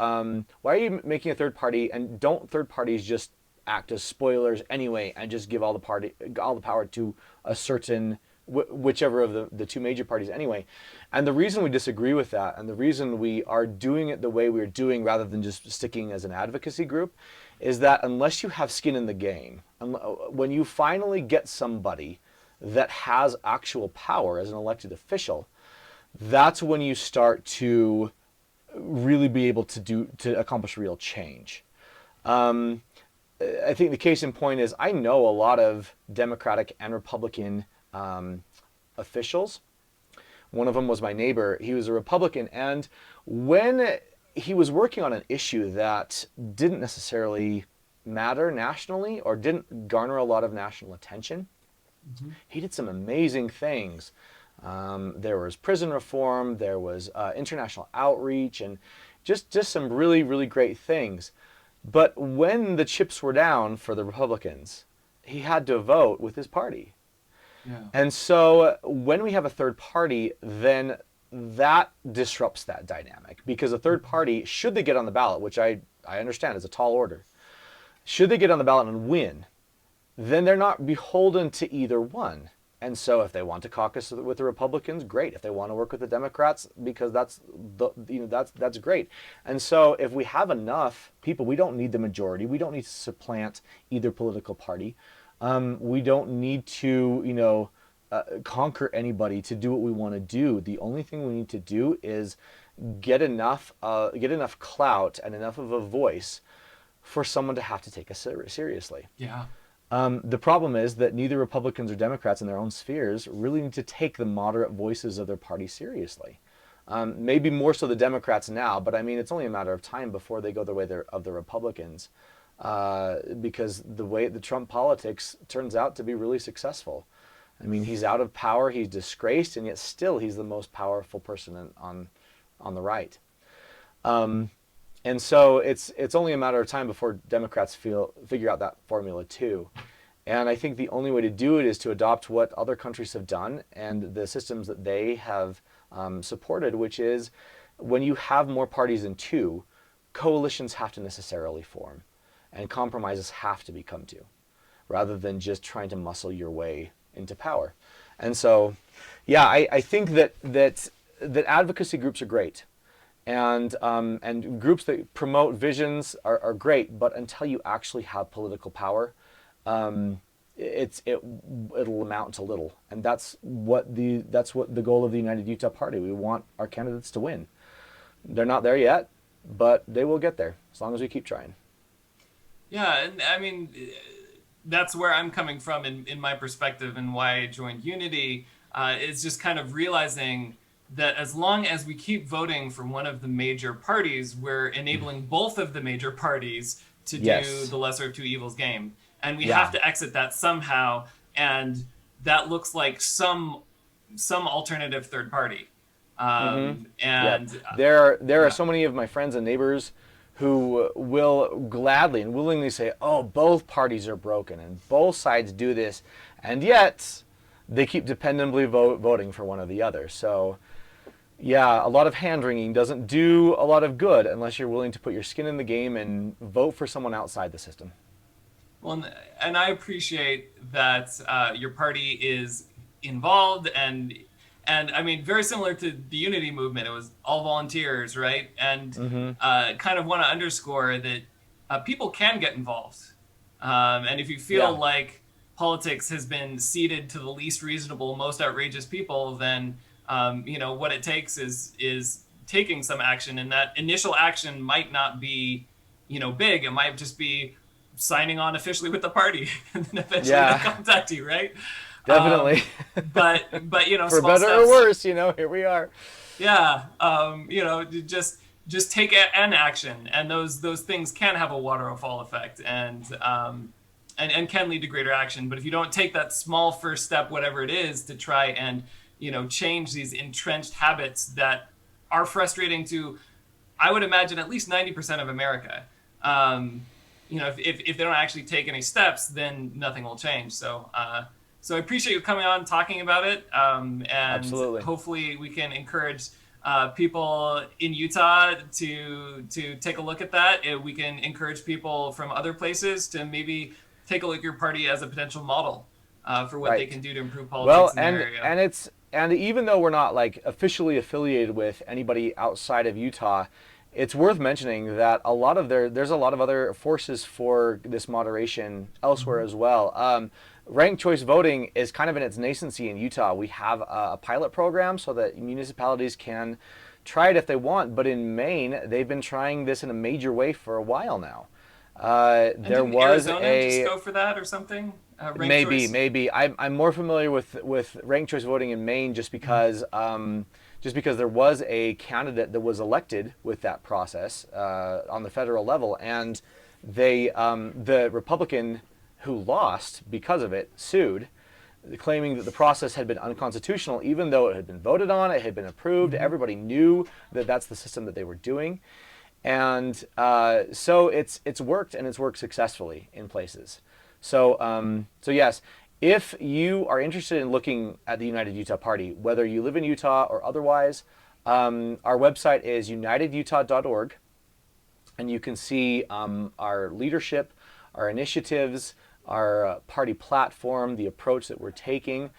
S3: making a third party, and don't third parties just act as spoilers anyway and just give all the power to a certain whichever of the two major parties anyway? And the reason we disagree with that, and the reason we are doing it the way we're doing rather than just sticking as an advocacy group, is that unless you have skin in the game, when you finally get somebody that has actual power as an elected official, that's when you start to really be able to accomplish real change. I think the case in point is, I know a lot of Democratic and Republican officials. One of them was my neighbor. He was a Republican, and when he was working on an issue that didn't necessarily matter nationally or didn't garner a lot of national attention, he did some amazing things. There was prison reform, there was international outreach, and just some really, really great things. But when the chips were down for the Republicans, he had to vote with his party. Yeah. And so when we have a third party, then that disrupts that dynamic, because a third party, should they get on the ballot, which I understand is a tall order, should they get on the ballot and win, then they're not beholden to either one. And so if they want to caucus with the Republicans, great. If they want to work with the Democrats, because that's great. And so if we have enough people, we don't need the majority. We don't need to supplant either political party. We don't need to, conquer anybody to do what we want to do. The only thing we need to do is get enough clout and enough of a voice for someone to have to take us seriously.
S2: Yeah.
S3: The problem is that neither Republicans or Democrats in their own spheres really need to take the moderate voices of their party seriously. Maybe more so the Democrats now, but I mean, it's only a matter of time before they go the way of the Republicans, because the way the Trump politics turns out to be really successful. I mean, he's out of power, he's disgraced, and yet still he's the most powerful person on the right. And so it's only a matter of time before Democrats figure out that formula too. And I think the only way to do it is to adopt what other countries have done and the systems that they have supported, which is when you have more parties than two, coalitions have to necessarily form and compromises have to be come to, rather than just trying to muscle your way into power. And so, yeah, I think that advocacy groups are great. And groups that promote visions are great, but until you actually have political power, it'll amount to little. And that's what the goal of the United Utah Party. We want our candidates to win. They're not there yet, but they will get there as long as we keep trying.
S2: Yeah, and I mean, that's where I'm coming from in my perspective and why I joined Unity. It's just kind of realizing that as long as we keep voting for one of the major parties, we're enabling both of the major parties to do the lesser of two evils game. And we have to exit that somehow. And that looks like some alternative third party. And
S3: there are so many of my friends and neighbors who will gladly and willingly say, oh, both parties are broken and both sides do this. And yet they keep dependably voting for one or the other. So yeah, a lot of hand-wringing doesn't do a lot of good unless you're willing to put your skin in the game and vote for someone outside the system.
S2: Well, and I appreciate that your party is involved, and I mean, very similar to the Unity movement, it was all volunteers, right? And kind of want to underscore that people can get involved. And if you feel like politics has been ceded to the least reasonable, most outrageous people, then what it takes is taking some action, and that initial action might not be, big. It might just be signing on officially with the party, and then eventually they contact you, right?
S3: Definitely.
S2: But
S3: for better or worse, here we are.
S2: Yeah. Just take an action, and those things can have a waterfall effect, and can lead to greater action. But if you don't take that small first step, whatever it is, to try and change these entrenched habits that are frustrating to, I would imagine, at least 90% of America. If they don't actually take any steps, then nothing will change. So I appreciate you coming on and talking about it. And
S3: Absolutely.
S2: Hopefully we can encourage people in Utah to take a look at that. We can encourage people from other places to maybe take a look at your party as a potential model for what they can do to improve politics in their area.
S3: And even though we're not like officially affiliated with anybody outside of Utah, it's worth mentioning that there's a lot of other forces for this moderation elsewhere as well. Ranked choice voting is kind of in its nascency in Utah. We have a pilot program so that municipalities can try it if they want, but in Maine, they've been trying this in a major way for a while now.
S2: There was Arizona just go for that or something?
S3: Maybe. I'm more familiar with ranked choice voting in Maine just because there was a candidate that was elected with that process on the federal level, and the Republican who lost because of it sued, claiming that the process had been unconstitutional, even though it had been voted on, it had been approved, everybody knew that that's the system that they were doing. And so it's worked, and it's worked successfully in places. So yes, if you are interested in looking at the United Utah Party, whether you live in Utah or otherwise, our website is unitedutah.org, and you can see our leadership, our initiatives, our party platform, the approach that we're taking.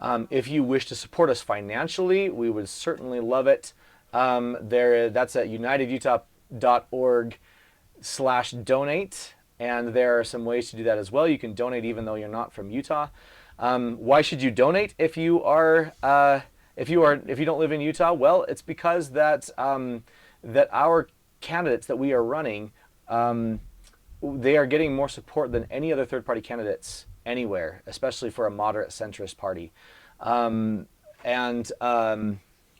S3: If you wish to support us financially, we would certainly love it. That's at unitedutah.org/donate. And there are some ways to do that as well. You can donate even though you're not from Utah. Why should you donate if you don't live in Utah? Well, it's because that our candidates that we are running, they are getting more support than any other third-party candidates anywhere, especially for a moderate centrist party.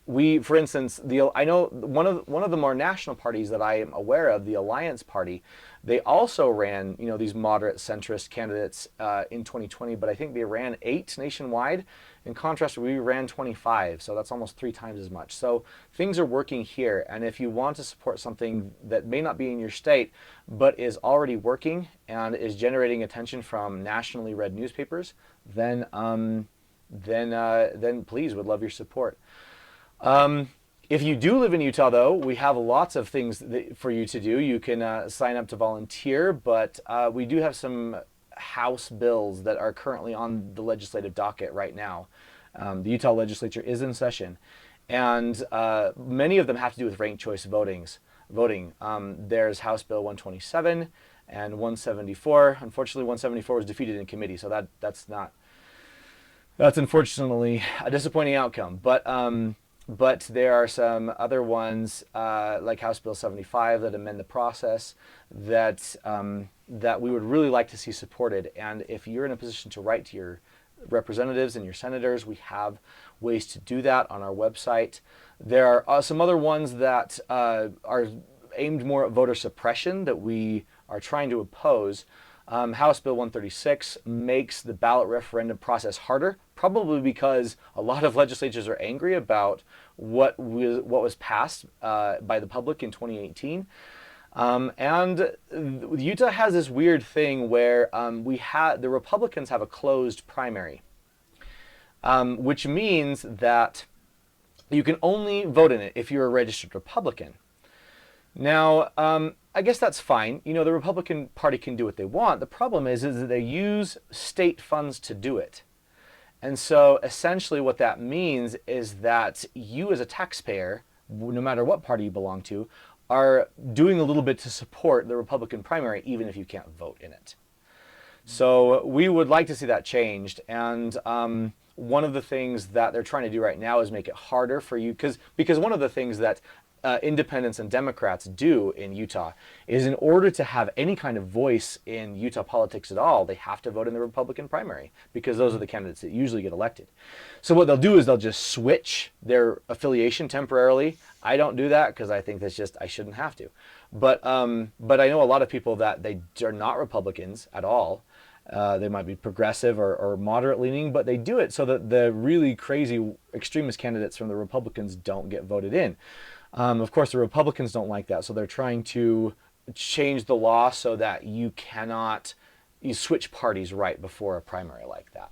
S3: for instance, I know one of the more national parties that I am aware of, the Alliance Party, they also ran, these moderate centrist candidates in 2020, but I think they ran 8 nationwide. In contrast, we ran 25, so that's almost 3 times as much. So things are working here, and if you want to support something that may not be in your state, but is already working and is generating attention from nationally read newspapers, then please, would love your support. If you do live in Utah, though, we have lots of things for you to do. You can sign up to volunteer, but we do have some House bills that are currently on the legislative docket right now. The Utah legislature is in session, and many of them have to do with ranked choice voting. There's House Bill 127 and 174. Unfortunately, 174 was defeated in committee, so that's unfortunately a disappointing outcome. But there are some other ones like House Bill 75 that amend the process that we would really like to see supported. And if you're in a position to write to your representatives and your senators, we have ways to do that on our website. There are some other ones that are aimed more at voter suppression that we are trying to oppose. House Bill 136 makes the ballot referendum process harder, probably because a lot of legislatures are angry about what was passed by the public in 2018. And Utah has this weird thing where the Republicans have a closed primary, which means that you can only vote in it if you're a registered Republican. Now, I guess that's fine. The Republican Party can do what they want. The problem is that they use state funds to do it. And so essentially what that means is that you as a taxpayer, no matter what party you belong to, are doing a little bit to support the Republican primary, even if you can't vote in it. So we would like to see that changed. And one of the things that they're trying to do right now is make it harder for you, because one of the things that independents and Democrats do in Utah is, in order to have any kind of voice in Utah politics at all, they have to vote in the Republican primary, because those are the candidates that usually get elected. So what they'll do is they'll just switch their affiliation temporarily. I don't do that because I think that's just, I shouldn't have to. But I know a lot of people that they are not Republicans at all. They might be progressive or moderate leaning, but they do it so that the really crazy extremist candidates from the Republicans don't get voted in. Of course, the Republicans don't like that, so they're trying to change the law so that you switch parties right before a primary like that.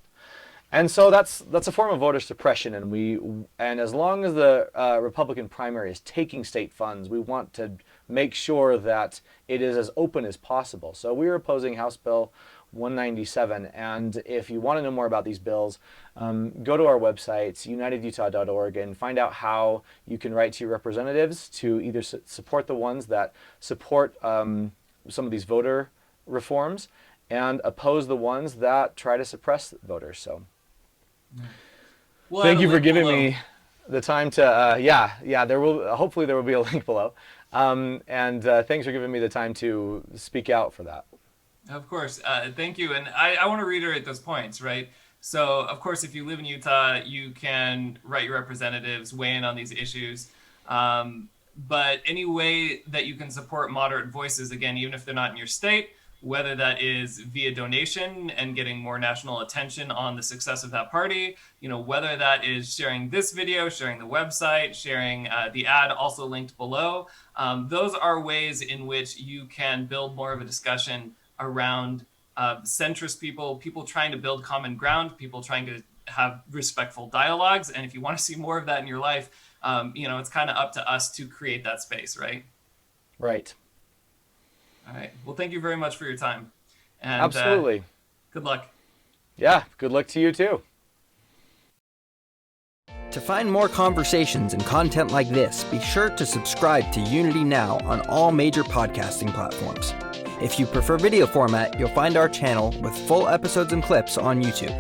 S3: And so that's a form of voter suppression, and as long as the Republican primary is taking state funds, we want to make sure that it is as open as possible. So we're opposing House Bill 197, and if you want to know more about these bills, go to our website, unitedutah.org, and find out how you can write to your representatives to either support the ones that support some of these voter reforms and oppose the ones that try to suppress voters. So thank you for giving me the time to, hopefully there will be a link below. And thanks for giving me the time to speak out for that.
S2: Of course. Thank you. And I want to reiterate those points, right? So, of course, if you live in Utah, you can write your representatives, weigh in on these issues. But any way that you can support moderate voices, again, even if they're not in your state, whether that is via donation and getting more national attention on the success of that party, whether that is sharing this video, sharing the website, sharing the ad also linked below. Those are ways in which you can build more of a discussion around centrist people trying to build common ground, people trying to have respectful dialogues. And if you want to see more of that in your life, it's kind of up to us to create that space, right?
S3: Right.
S2: All right. Well, thank you very much for your time. And,
S3: absolutely.
S2: Good luck.
S3: Yeah, good luck to you too.
S1: To find more conversations and content like this, be sure to subscribe to UnityNow on all major podcasting platforms. If you prefer video format, you'll find our channel with full episodes and clips on YouTube.